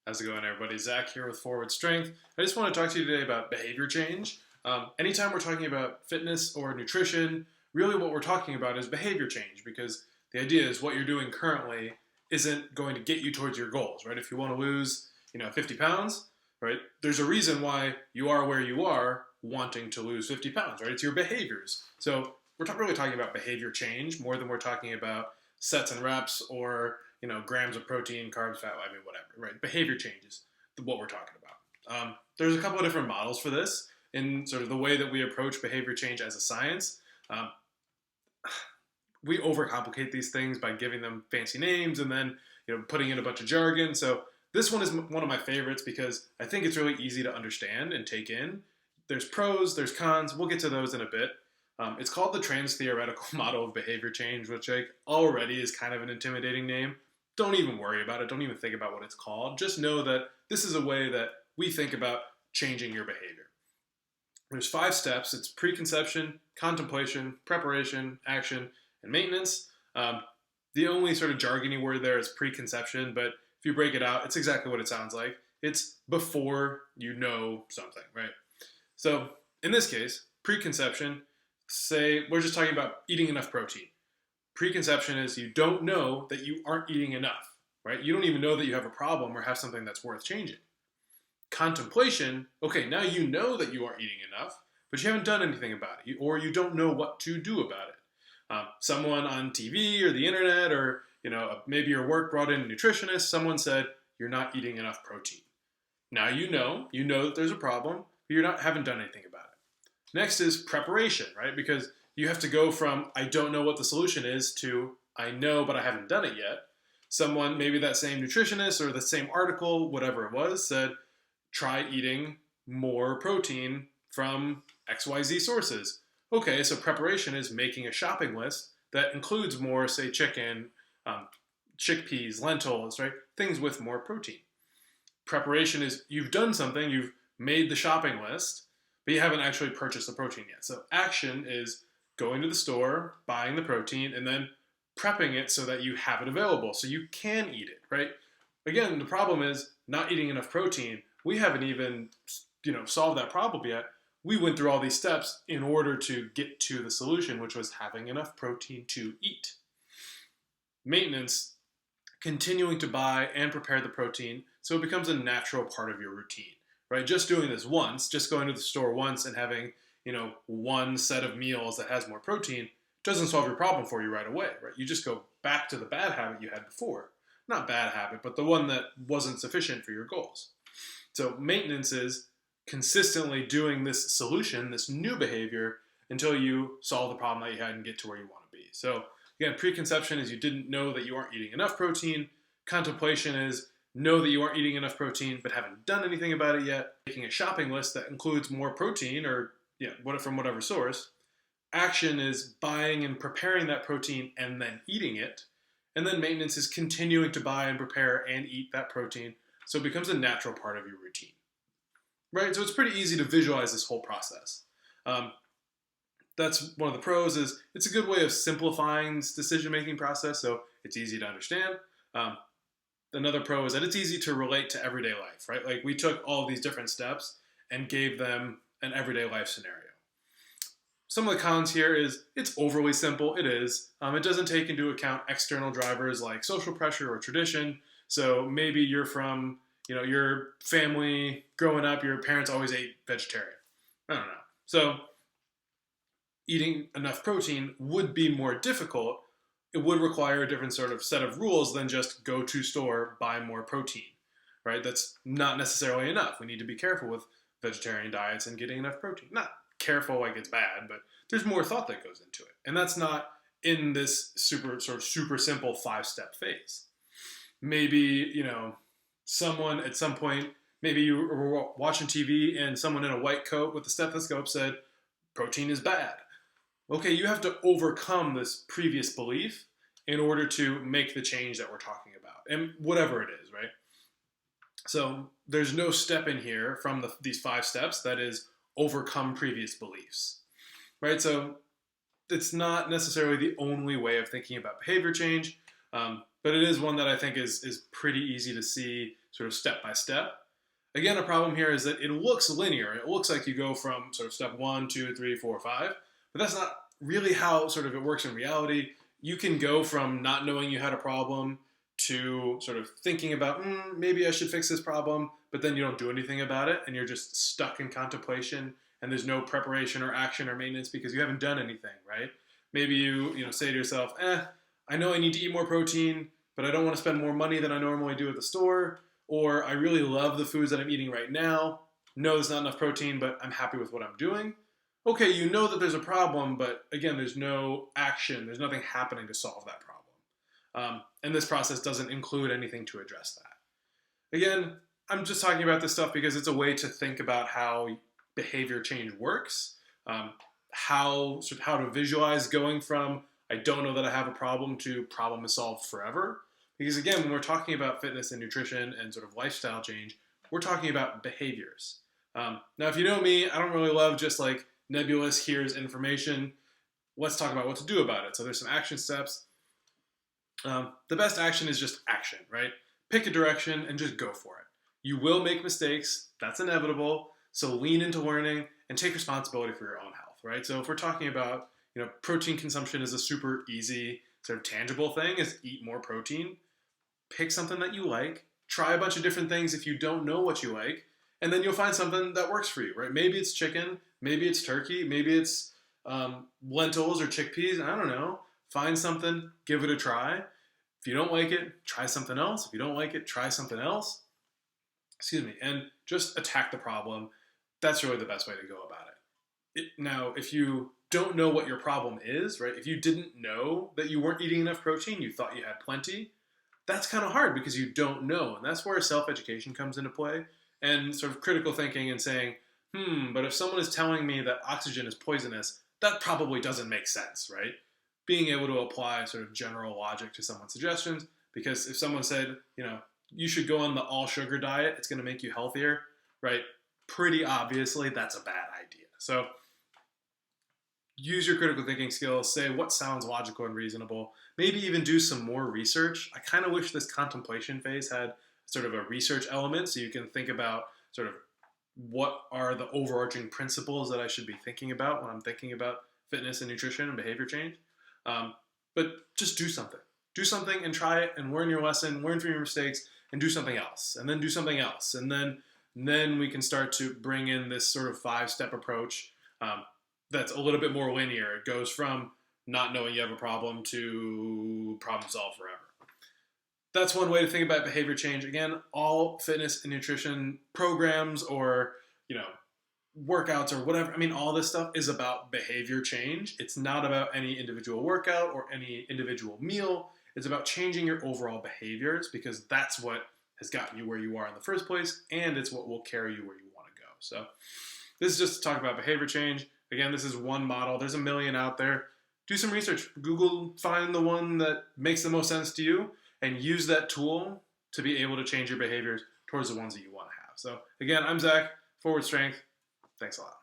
How's it going, everybody? Zach here with Forward Strength. I just want to talk to you today about behavior change. Anytime we're talking about fitness or nutrition, really what we're talking about is behavior change, because the idea is what you're doing currently isn't going to get you towards your goals, right? If you want to lose, 50 pounds, right? There's a reason why you are where you are wanting to lose 50 pounds, right? It's your behaviors. So we're really talking about behavior change more than we're talking about sets and reps or grams of protein, carbs, fat, whatever, right? Behavior changes, what we're talking about. There's a couple of different models for this in sort of the way that we approach behavior change as a science. We overcomplicate these things by giving them fancy names and then putting in a bunch of jargon. So this one is one of my favorites because I think it's really easy to understand and take in. There's pros, there's cons. We'll get to those in a bit. It's called the Transtheoretical Model of Behavior Change, which already is kind of an intimidating name. Don't even worry about it. Don't even think about what it's called. Just know that this is a way that we think about changing your behavior. There's 5 steps. It's preconception, contemplation, preparation, action, and maintenance. The only sort of jargony word there is preconception, but if you break it out, it's exactly what it sounds like. It's before you know something, right? So in this case, preconception, say we're just talking about eating enough protein. Preconception is you don't know that you aren't eating enough, right? You don't even know that you have a problem or have something that's worth changing. Contemplation, okay, now you know that you aren't eating enough, but you haven't done anything about it, or you don't know what to do about it. Someone on TV or the internet or maybe your work brought in a nutritionist, someone said, you're not eating enough protein. Now you know that there's a problem, but you haven't done anything about it. Next is preparation, right? Because you have to go from I don't know what the solution is to I know but I haven't done it yet. Someone, maybe that same nutritionist or the same article, whatever it was, said try eating more protein from XYZ sources. Okay, so preparation is making a shopping list that includes more, say, chicken, chickpeas, lentils, right? Things with more protein. Preparation is you've done something, you've made the shopping list, but you haven't actually purchased the protein yet. So action is going to the store, buying the protein, and then prepping it so that you have it available so you can eat it, right? Again, the problem is not eating enough protein. We haven't even, solved that problem yet. We went through all these steps in order to get to the solution, which was having enough protein to eat. Maintenance, continuing to buy and prepare the protein so it becomes a natural part of your routine, right? Just doing this once, just going to the store once and having one set of meals that has more protein doesn't solve your problem for you right away, right? You just go back to the bad habit you had before. Not bad habit, but the one that wasn't sufficient for your goals. So maintenance is consistently doing this solution, this new behavior, until you solve the problem that you had and get to where you want to be. So again, preconception is you didn't know that you aren't eating enough protein. Contemplation is know that you aren't eating enough protein but haven't done anything about it yet. Making a shopping list that includes more protein or from whatever source. Action is buying and preparing that protein and then eating it. And then maintenance is continuing to buy and prepare and eat that protein so it becomes a natural part of your routine. Right? So it's pretty easy to visualize this whole process. That's one of the pros is it's a good way of simplifying this decision-making process so it's easy to understand. Another pro is that it's easy to relate to everyday life, right? Like we took all of these different steps and gave them an everyday life scenario. Some of the cons here is it's overly simple. It is. It doesn't take into account external drivers like social pressure or tradition. So maybe you're from, your family growing up, your parents always ate vegetarian. I don't know. So eating enough protein would be more difficult. It would require a different sort of set of rules than just go to store, buy more protein, right? That's not necessarily enough. We need to be careful with vegetarian diets and getting enough protein. Not careful like it's bad, but there's more thought that goes into it. And that's not in this super simple 5-step phase. Maybe, someone at some point, maybe you were watching TV and someone in a white coat with a stethoscope said, protein is bad. Okay, you have to overcome this previous belief in order to make the change that we're talking about. And whatever it is, right? So there's no step in here from these 5 steps that is overcome previous beliefs, right? So it's not necessarily the only way of thinking about behavior change. but it is one that I think is pretty easy to see sort of step by step. Again, a problem here is that it looks linear. It looks like you go from sort of step 1, 2, 3, 4, 5, but that's not really how sort of it works in reality. You can go from not knowing you had a problem to sort of thinking about, maybe I should fix this problem, but then you don't do anything about it and you're just stuck in contemplation and there's no preparation or action or maintenance because you haven't done anything, right? Maybe you say to yourself, I know I need to eat more protein, but I don't want to spend more money than I normally do at the store. Or I really love the foods that I'm eating right now. No, there's not enough protein, but I'm happy with what I'm doing. Okay, you know that there's a problem, but again, there's no action. There's nothing happening to solve that problem. And this process doesn't include anything to address that. Again, I'm just talking about this stuff because it's a way to think about how behavior change works, how to visualize going from I don't know that I have a problem to problem is solved forever. Because again, when we're talking about fitness and nutrition and sort of lifestyle change, we're talking about behaviors. Now, if you know me, I don't really love just like nebulous, here's information. Let's talk about what to do about it. So there's some action steps. The best action is just action, right? Pick a direction and just go for it. You will make mistakes. That's inevitable. So lean into learning and take responsibility for your own health, right? So if we're talking about, protein consumption is a super easy sort of tangible thing, is eat more protein. Pick something that you like. Try a bunch of different things if you don't know what you like, and then you'll find something that works for you, right? Maybe it's chicken, maybe it's turkey, maybe it's lentils or chickpeas. I don't know. Find something, give it a try. If you don't like it, try something else. If you don't like it, try something else. And just attack the problem. That's really the best way to go about it. Now, if you don't know what your problem is, right? If you didn't know that you weren't eating enough protein, you thought you had plenty, that's kind of hard because you don't know. And that's where self-education comes into play and sort of critical thinking and saying, but if someone is telling me that oxygen is poisonous, that probably doesn't make sense, right? Being able to apply sort of general logic to someone's suggestions, because if someone said, you should go on the all sugar diet, it's going to make you healthier, right? Pretty obviously, that's a bad idea. So use your critical thinking skills, say what sounds logical and reasonable, maybe even do some more research. I kind of wish this contemplation phase had sort of a research element so you can think about sort of what are the overarching principles that I should be thinking about when I'm thinking about fitness and nutrition and behavior change. But just do something. Do something and try it and learn your lesson, learn from your mistakes, and do something else. And then do something else. And then we can start to bring in this sort of 5-step approach that's a little bit more linear. It goes from not knowing you have a problem to problem solve forever. That's one way to think about behavior change. Again, all fitness and nutrition programs or, workouts or whatever, all this stuff is about behavior change. It's not about any individual workout or any individual meal. It's about changing your overall behaviors because that's what has gotten you where you are in the first place, and it's what will carry you where you want to go. So this is just to talk about behavior change. Again, this is one model. There's a million out there. Do some research. Google, find the one that makes the most sense to you, and use that tool to be able to change your behaviors towards the ones that you want to have. So again, I'm Zach, Forward Strength. Thanks a lot.